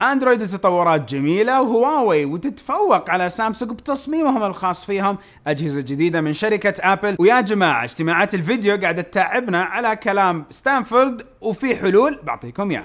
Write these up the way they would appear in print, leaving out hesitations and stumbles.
اندرويد تطورات جميلة، وهواوي وتتفوق على سامسونج بتصميمهم الخاص فيهم، أجهزة جديدة من شركة ابل. ويا جماعة اجتماعات الفيديو قاعدة تتعبنا على كلام ستانفورد، وفي حلول بعطيكم اياها.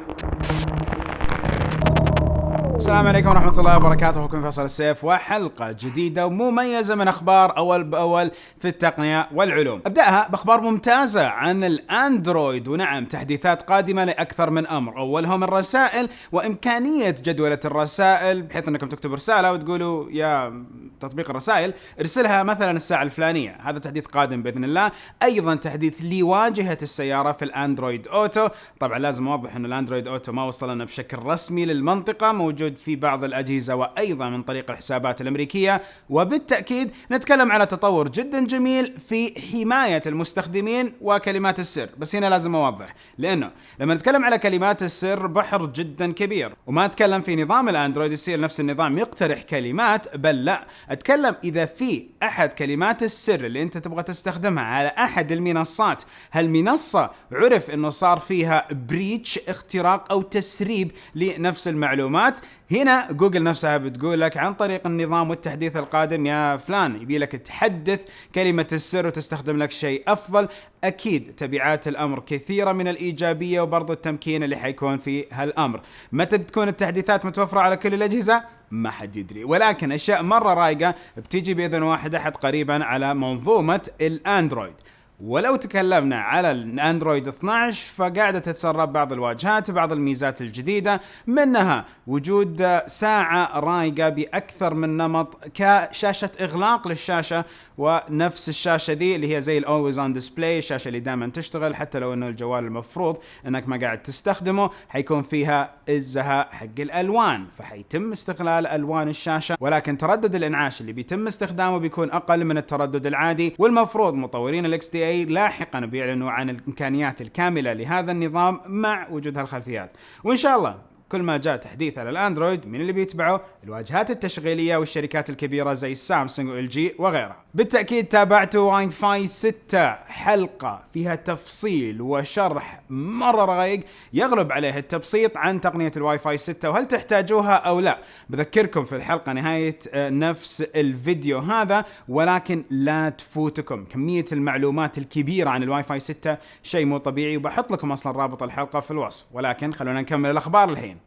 السلام عليكم ورحمة الله وبركاته، أخوكم فيصل السيف وحلقة جديدة ومميزة من أخبار أول بأول في التقنية والعلوم. أبدأها بأخبار ممتازة عن الأندرويد، ونعم تحديثات قادمة لأكثر من أمر. أولهم الرسائل وإمكانية جدولة الرسائل، بحيث أنكم تكتبوا رسالة وتقولوا يا تطبيق الرسائل ارسلها مثلا الساعة الفلانية. هذا تحديث قادم بإذن الله. أيضا تحديث لواجهة السيارة في الأندرويد أوتو. طبعا لازم أوضح أن الأندرويد أوتو ما وصل لنا بشكل رسمي للمنطقة، موجود في بعض الأجهزة وأيضا من طريق الحسابات الأمريكية. وبالتأكيد نتكلم على تطور جدا جميل في حماية المستخدمين وكلمات السر. بس هنا لازم أوضح، لأنه لما نتكلم على كلمات السر بحر جدا كبير، وما أتكلم في نظام الأندرويد يصير نفس النظام يقترح كلمات، بل لا، أتكلم إذا في أحد كلمات السر اللي أنت تبغى تستخدمها على أحد المنصات، هالمنصة عرف أنه صار فيها بريتش، اختراق أو تسريب لنفس المعلومات، هنا جوجل نفسها بتقول لك عن طريق النظام والتحديث القادم يا فلان يبي لك تحدث كلمة السر وتستخدم لك شيء أفضل. أكيد تبعات الأمر كثيرة من الإيجابية، وبرضو التمكين اللي حيكون في هالأمر. متى بتكون التحديثات متوفرة على كل الأجهزة؟ ما حد يدري، ولكن أشياء مرة رايقة بتيجي بإذن واحد أحد قريبا على منظومة الأندرويد. ولو تكلمنا على الاندرويد 12 فقاعدة تتسرب بعض الواجهات، بعض الميزات الجديدة، منها وجود ساعة رايقة بأكثر من نمط، كشاشة إغلاق للشاشة، ونفس الشاشة ذي اللي هي زي الأولويز أون ديسبلاي، الشاشة اللي دائما تشتغل حتى لو إنه الجوال المفروض إنك ما قاعد تستخدمه، حيكون فيها الزهاء حق الألوان، فحيتم استغلال ألوان الشاشة، ولكن تردد الإنعاش اللي بيتم استخدامه بيكون أقل من التردد العادي. والمفروض مطورين الاكس تي اي لاحقا بيعلنوا عن الامكانيات الكامله لهذا النظام مع وجود هالخلفيات. وان شاء الله كل ما جاء تحديث على الاندرويد من اللي بيتبعه الواجهات التشغيليه والشركات الكبيره زي سامسونج وال جي وغيرها. بالتاكيد تابعتوا واي فاي 6 حلقه فيها تفصيل وشرح مره رايق يغلب عليه التبسيط عن تقنيه الواي فاي 6 وهل تحتاجوها او لا. بذكركم في الحلقه نهايه نفس الفيديو هذا، ولكن لا تفوتكم كميه المعلومات الكبيره عن الواي فاي 6، شيء مو طبيعي، وبحط لكم اصلا رابط الحلقه في الوصف. ولكن خلونا نكمل الاخبار الحين.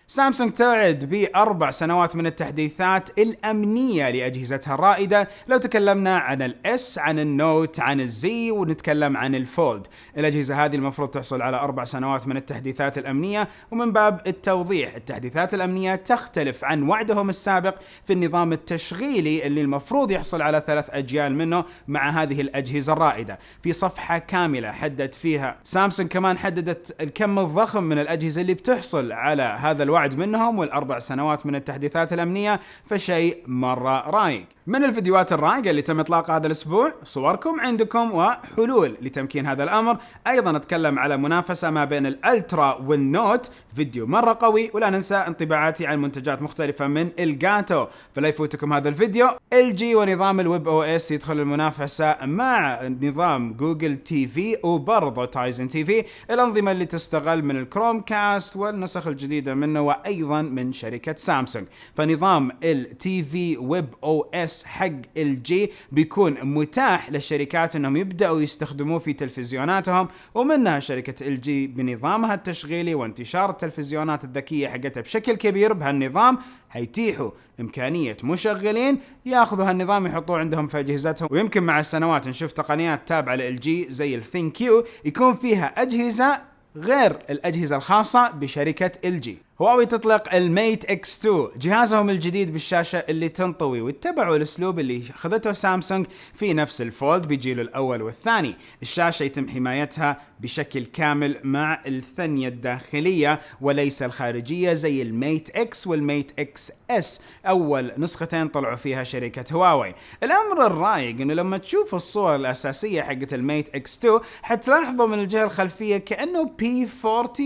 سامسونج توعد ب4 سنوات من التحديثات الأمنية لأجهزتها الرائدة. لو تكلمنا عن الإس، عن النوت، عن الزي، ونتكلم عن الفولد، الأجهزة هذه المفروض تحصل على 4 سنوات من التحديثات الأمنية. ومن باب التوضيح، التحديثات الأمنية تختلف عن وعدهم السابق في النظام التشغيلي اللي المفروض يحصل على 3 أجيال منه مع هذه الأجهزة الرائدة. في صفحة كاملة حدد فيها سامسونج، كمان حددت الكم الضخم من الأجهزة اللي بتحصل على هذا الوعد منهم وال4 سنوات من التحديثات الأمنية، فشيء مرة رايق. من الفيديوهات الرائقة اللي تم إطلاقها هذا الأسبوع صوركم عندكم وحلول لتمكين هذا الأمر. أيضا نتكلم على منافسة ما بين الألترا والنوت، فيديو مرة قوي. ولا ننسى انطباعاتي عن منتجات مختلفة من الجاتو، فلا يفوتكم هذا الفيديو. ال جي ونظام الويب او اس يدخل المنافسة مع نظام جوجل تي في وبرضه تايزن تي في، الأنظمة اللي تستغل من الكروم كاست والنسخ الجديدة منه، وأيضا من شركة سامسونج. فنظام التي في ويب او اس حق ال جي بيكون متاح للشركات انهم يبدأوا يستخدموه في تلفزيوناتهم، ومنها شركة ال جي بنظامها التشغيلي وانتشار التلفزيونات الذكية حقتها بشكل كبير. بهالنظام هيتيحوا إمكانية مشغلين ياخذوا هالنظام يحطوه عندهم في أجهزتهم. ويمكن مع السنوات نشوف تقنيات تابعة لل جي زي الثينكيو يكون فيها أجهزة غير الأجهزة الخاصة بشركة ال جي. هواوي تطلق الميت اكس 2، جهازهم الجديد بالشاشة اللي تنطوي، واتبعوا الاسلوب اللي اخذته سامسونج في نفس الفولد بجيله الاول والثاني. الشاشة يتم حمايتها بشكل كامل مع الثنية الداخلية وليس الخارجية زي الميت اكس والميت اكس اس، اول نسختين طلعوا فيها شركة هواوي. الامر الرايق انه لما تشوف الصور الاساسية حقت الميت اكس 2 حتلاحظوا من الجهة الخلفية كأنه P40،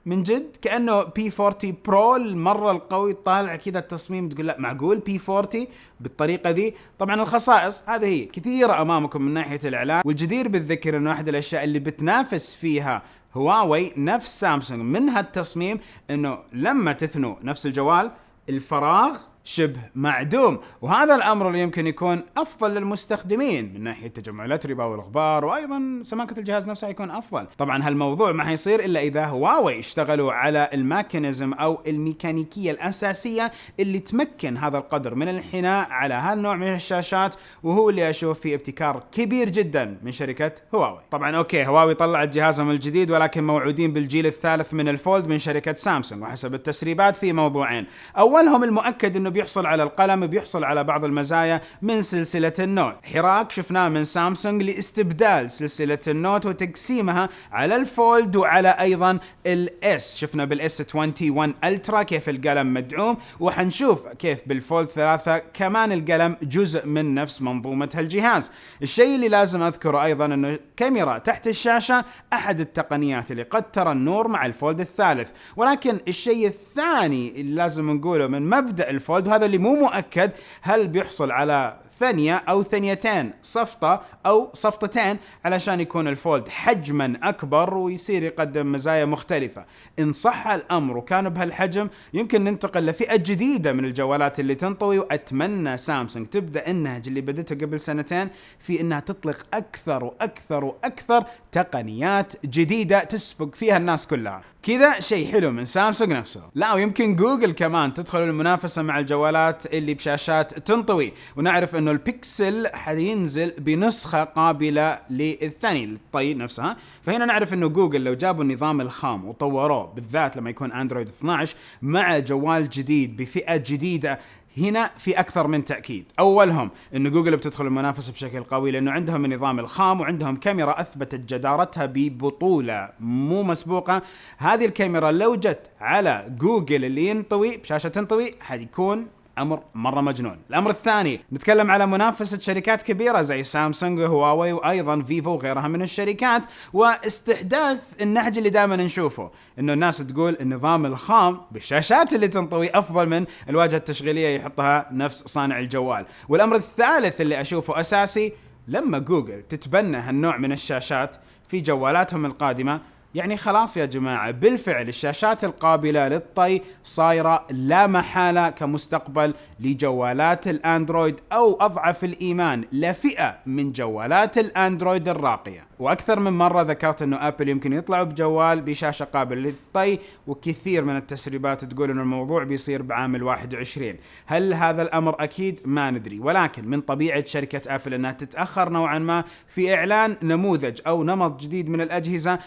من جد كأنه P40 برو المرة القوي، طالع كذا التصميم تقول لا معقول P40 بالطريقة ذي. طبعا الخصائص هذه هي كثيرة أمامكم من ناحية الإعلان، والجدير بالذكر أنه أحد الأشياء اللي بتنافس فيها هواوي نفس سامسونج من هالتصميم، انه لما تثنوا نفس الجوال الفراغ شبه معدوم، وهذا الامر اللي يمكن يكون افضل للمستخدمين من ناحيه تجمع الاتربه والغبار، وايضا سماكه الجهاز نفسه يكون افضل. طبعا هالموضوع ما حيصير الا اذا هواوي اشتغلوا على الميكانيزم او الميكانيكيه الاساسيه اللي تمكن هذا القدر من الانحناء على هالنوع من الشاشات، وهو اللي اشوف فيه ابتكار كبير جدا من شركه هواوي. طبعا اوكي، هواوي طلعت جهازهم الجديد، ولكن موعودين بالجيل الثالث من الفولد من شركه سامسونج، وحسب التسريبات في موضوعين. اولهم المؤكد انه بيحصل على القلم، بيحصل على بعض المزايا من سلسلة النوت. حراك شفناه من سامسونج لاستبدال سلسلة النوت وتقسيمها على الفولد وعلى ايضا الاس. شفنا بالاس 21 الترا كيف القلم مدعوم، وحنشوف كيف بالفولد 3 كمان القلم جزء من نفس منظومة هالجهاز. الشيء اللي لازم اذكره ايضا انه كاميرا تحت الشاشة احد التقنيات اللي قد ترى النور مع الفولد الثالث، ولكن الشيء الثاني اللي لازم نقوله من مبدأ الفولد، وهذا اللي مو مؤكد هل بيحصل على ثانية أو ثانيتين صفطة أو صفطتين علشان يكون الفولد حجما أكبر ويصير يقدم مزايا مختلفة. إن صح الأمر وكان بهالحجم يمكن ننتقل لفئة جديدة من الجوالات اللي تنطوي، وأتمنى سامسونج تبدأ النهج اللي بدته قبل سنتين في إنها تطلق أكثر وأكثر وأكثر تقنيات جديدة تسبق فيها الناس كلها. كذا شيء حلو من سامسونج نفسه. لا، ويمكن جوجل كمان تدخل المنافسة مع الجوالات اللي بشاشات تنطوي، ونعرف انه البيكسل حينزل بنسخة قابلة للثاني للطي نفسها. فهنا نعرف انه جوجل لو جابوا النظام الخام وطوروه، بالذات لما يكون اندرويد 12 مع جوال جديد بفئة جديدة، هنا في أكثر من تأكيد. أولهم إنه جوجل بتدخل المنافسة بشكل قوي، لأنه عندهم النظام الخام وعندهم كاميرا أثبتت جدارتها ببطولة مو مسبوقة. هذه الكاميرا لو جت على جوجل اللي ينطوي بشاشة تنطوي حيكون أمر مرة مجنون. الأمر الثاني نتكلم على منافسة شركات كبيرة زي سامسونج وهواوي وأيضا فيفو وغيرها من الشركات، واستحداث النهج اللي دائما نشوفه إنه الناس تقول النظام الخام بالشاشات اللي تنطوي أفضل من الواجهة التشغيلية يحطها نفس صانع الجوال. والأمر الثالث اللي أشوفه أساسي، لما جوجل تتبنى هالنوع من الشاشات في جوالاتهم القادمة، يعني خلاص يا جماعة بالفعل الشاشات القابلة للطي صايرة لا محالة كمستقبل لجوالات الأندرويد، أو أضعف الإيمان لفئة من جوالات الأندرويد الراقية. وأكثر من مرة ذكرت أنه أبل يمكن يطلعوا بجوال بشاشة قابلة للطي، وكثير من التسريبات تقول أنه الموضوع بيصير بعام 21. هل هذا الأمر أكيد؟ ما ندري، ولكن من طبيعة شركة أبل أنها تتأخر نوعا ما في إعلان نموذج أو نمط جديد من الأجهزة.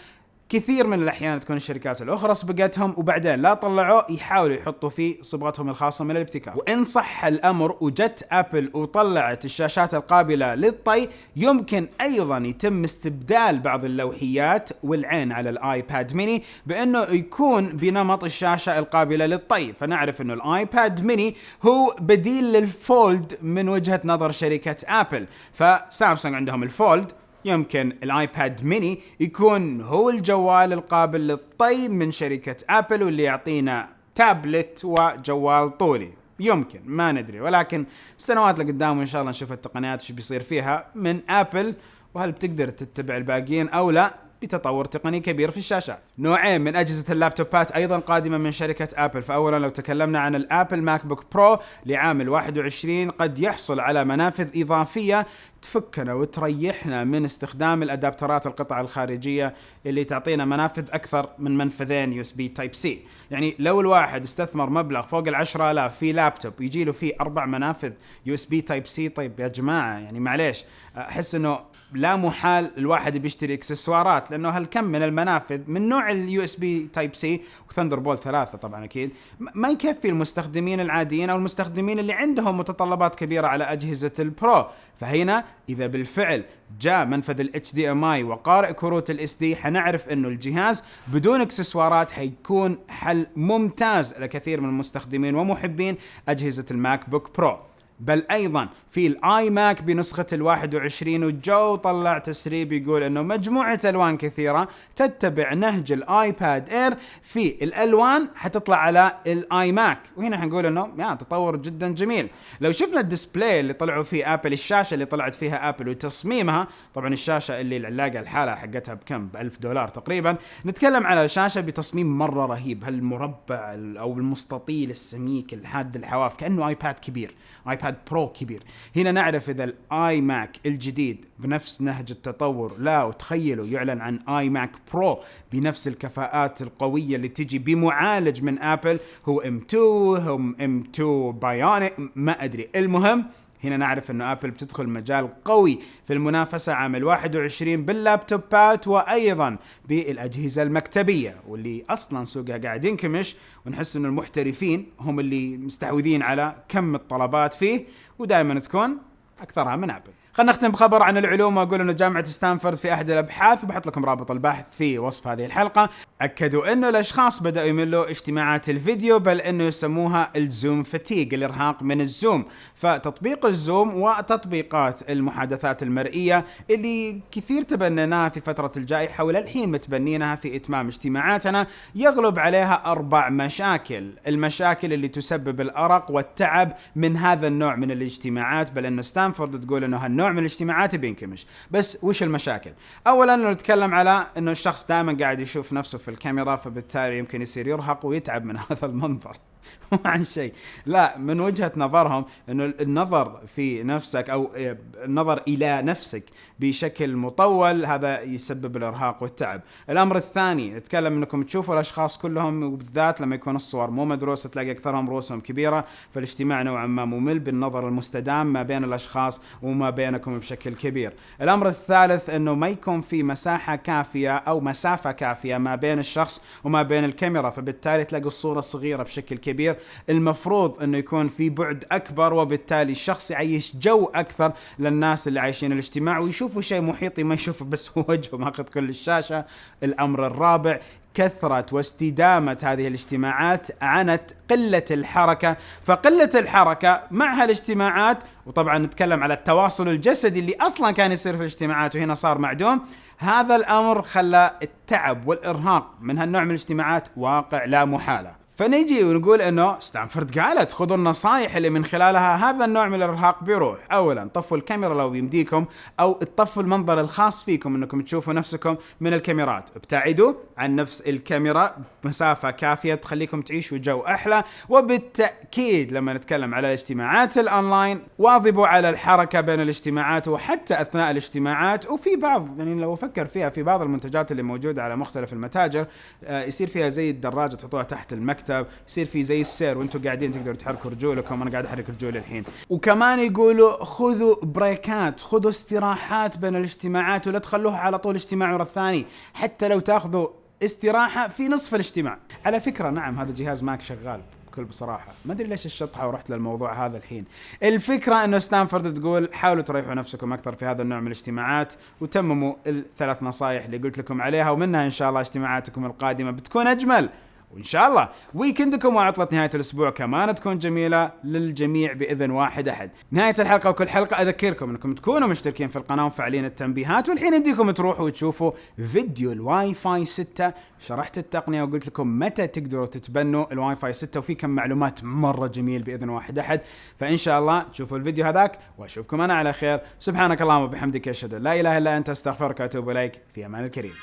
كثير من الأحيان تكون الشركات الأخرى سبقتهم وبعدين لا طلعوا يحاولوا يحطوا فيه صبغتهم الخاصة من الابتكار. وإن صح الأمر وجت أبل وطلعت الشاشات القابلة للطي، يمكن أيضا يتم استبدال بعض اللوحيات والعين على الآيباد ميني بأنه يكون بنمط الشاشة القابلة للطي. فنعرف أنه الآيباد ميني هو بديل للفولد من وجهة نظر شركة أبل. فسامسونج عندهم الفولد، يمكن الايباد ميني يكون هو الجوال القابل للطي من شركة أبل، واللي يعطينا تابلت وجوال طولي. يمكن، ما ندري، ولكن السنوات اللي قدام إن شاء الله نشوف التقنيات وش بيصير فيها من أبل، وهل بتقدر تتبع الباقيين أو لا بتطور تقني كبير في الشاشات. نوعين من أجهزة اللابتوبات أيضا قادمة من شركة أبل. فأولا لو تكلمنا عن الأبل ماك بوك برو لعام 21، قد يحصل على منافذ إضافية تفكنا وتريحنا من استخدام الأدابترات القطع الخارجية اللي تعطينا منافذ أكثر من منفذين USB Type C. يعني لو الواحد استثمر مبلغ فوق 10,000 في لابتوب يجي له فيه 4 منافذ USB Type C، طيب يا جماعة يعني معليش، أحس أنه لا محال الواحد بيشتري اكسسوارات، لأنه هالكم من المنافذ من نوع USB Type C وثندربولت 3 طبعا أكيد ما يكفي المستخدمين العاديين أو المستخدمين اللي عندهم متطلبات كبيرة على أجهزة البرو. فهنا إذا بالفعل جاء منفذ ال HDMI وقارئ كروت ال SD، حنعرف أنه الجهاز بدون اكسسوارات حيكون حل ممتاز لكثير من المستخدمين ومحبين أجهزة الماك بوك برو. بل أيضا في الآي ماك بنسخة 21. وجو طلع تسريب يقول أنه مجموعة ألوان كثيرة تتبع نهج الآيباد إير في الألوان حتطلع على الآي ماك. وهنا حنقول أنه تطور جدا جميل. لو شفنا الديسبلاي اللي طلعوا فيه آبل، الشاشة اللي طلعت فيها آبل وتصميمها، طبعا الشاشة اللي العلاقة الحالة حقتها بكم ب$1000 تقريبا، نتكلم على شاشة بتصميم مرة رهيب، هالمربع أو المستطيل السميك الحاد الحواف، كأنه آيباد كبير، آيباد برو كبير. هنا نعرف إذا الآي ماك الجديد بنفس نهج التطور، لا وتخيلوا يعلن عن آي ماك برو بنفس الكفاءات القوية اللي تجي بمعالج من آبل، هو M2، هم M2 بايونيك، ما أدري. المهم هنا نعرف أنه آبل بتدخل مجال قوي في المنافسة عام 21 باللابتوبات وأيضا بالأجهزة المكتبية، واللي أصلا سوقها قاعد ينكمش، ونحس أنه المحترفين هم اللي مستحوذين على كم الطلبات فيه، ودائما تكون أكثرها من آبل. خلينا نختم بخبر عن العلوم، واقول انه جامعة ستانفورد في احد الابحاث، وبحط لكم رابط البحث في وصف هذه الحلقة، اكدوا انه الاشخاص بدأوا يملوا اجتماعات الفيديو، بل انه يسموها الزوم فتيج، الارهاق من الزوم. فتطبيق الزوم وتطبيقات المحادثات المرئية اللي كثير تبنيناها في فترة الجائحة وللحين متبنينها في اتمام اجتماعاتنا، يغلب عليها 4 مشاكل. المشاكل اللي تسبب الارق والتعب من هذا النوع من الاجتماعات، بل انه ستانفورد تقول انه هالنوع من الاجتماعات بينكمش. بس وش المشاكل؟ اولا نتكلم على انه الشخص دائما قاعد يشوف نفسه في الكاميرا، فبالتالي يمكن يصير يرهق ويتعب من هذا المنظر. عن شيء، لا، من وجهة نظرهم انه النظر في نفسك او النظر الى نفسك بشكل مطول هذا يسبب الارهاق والتعب. الامر الثاني نتكلم انكم تشوفوا الاشخاص كلهم، وبالذات لما يكون الصور مو مدروسة تلاقي اكثرهم رؤوسهم كبيرة، فالاجتماع نوعا ما ممل بالنظر المستدام ما بين الاشخاص وما بينكم بشكل كبير. الامر الثالث انه ما يكون في مساحة كافية او مسافة كافية ما بين الشخص وما بين الكاميرا، فبالتالي تلاقي الصورة صغيرة بشكل كبير. المفروض انه يكون في بعد اكبر، وبالتالي الشخص يعيش جو اكثر للناس اللي عايشين الاجتماع، ويشوفوا شيء محيطي ما يشوفه بس هو وجهه ماخذ كل الشاشة. الامر الرابع كثرة واستدامة هذه الاجتماعات عنت قلة الحركة، فقلة الحركة مع هالاجتماعات، وطبعا نتكلم على التواصل الجسدي اللي اصلا كان يصير في الاجتماعات وهنا صار معدوم، هذا الامر خلى التعب والارهاق من هالنوع من الاجتماعات واقع لا محالة. فنيجي ونقول انه ستانفورد قالت خذوا النصائح اللي من خلالها هذا النوع من الارهاق بيروح. اولا طفوا الكاميرا لو يمديكم، او تطفوا المنظر الخاص فيكم انكم تشوفوا نفسكم من الكاميرات، ابتعدوا عن نفس الكاميرا مسافة كافية تخليكم تعيشوا جو احلى. وبالتأكيد لما نتكلم على الاجتماعات الاونلاين واظبوا على الحركة بين الاجتماعات وحتى اثناء الاجتماعات. وفي بعض يعني لو افكر فيها في بعض المنتجات اللي موجودة على مختلف المتاجر يصير فيها زي الدراجة تحطوها تحت المكتب، يصير في زي السير وانتم قاعدين تقدروا تحركوا رجولكم. انا قاعد احرك رجولي الحين. وكمان يقولوا خذوا بريكات، خذوا استراحات بين الاجتماعات، ولا تخلوها على طول اجتماع ورا الثاني، حتى لو تاخذوا استراحة في نصف الاجتماع. على فكرة نعم هذا جهاز ماك شغال بكل بصراحة، ما ادري ليش الشطحة ورحت للموضوع هذا الحين. الفكرة انه ستانفورد تقول حاولوا تريحوا نفسكم اكثر في هذا النوع من الاجتماعات، وتمموا ال3 نصائح اللي قلت لكم عليها، ومنها ان شاء الله اجتماعاتكم القادمة بتكون اجمل، وإن شاء الله ويكندكم وعطلة نهاية الأسبوع كمان تكون جميلة للجميع بإذن واحد أحد. نهاية الحلقة وكل حلقة أذكركم أنكم تكونوا مشتركين في القناة وفعلين التنبيهات. والحين يمديكم تروحوا وتشوفوا فيديو الواي فاي 6، شرحت التقنية وقلت لكم متى تقدروا تتبنوا الواي فاي 6، وفي كم معلومات مرة جميل بإذن واحد أحد. فإن شاء الله تشوفوا الفيديو هذاك، وأشوفكم أنا على خير. سبحانك اللهم وبحمدك، أشهد أن لا إله إلا أنت، أستغفرك وأتوب إليك. في أمان الكريم.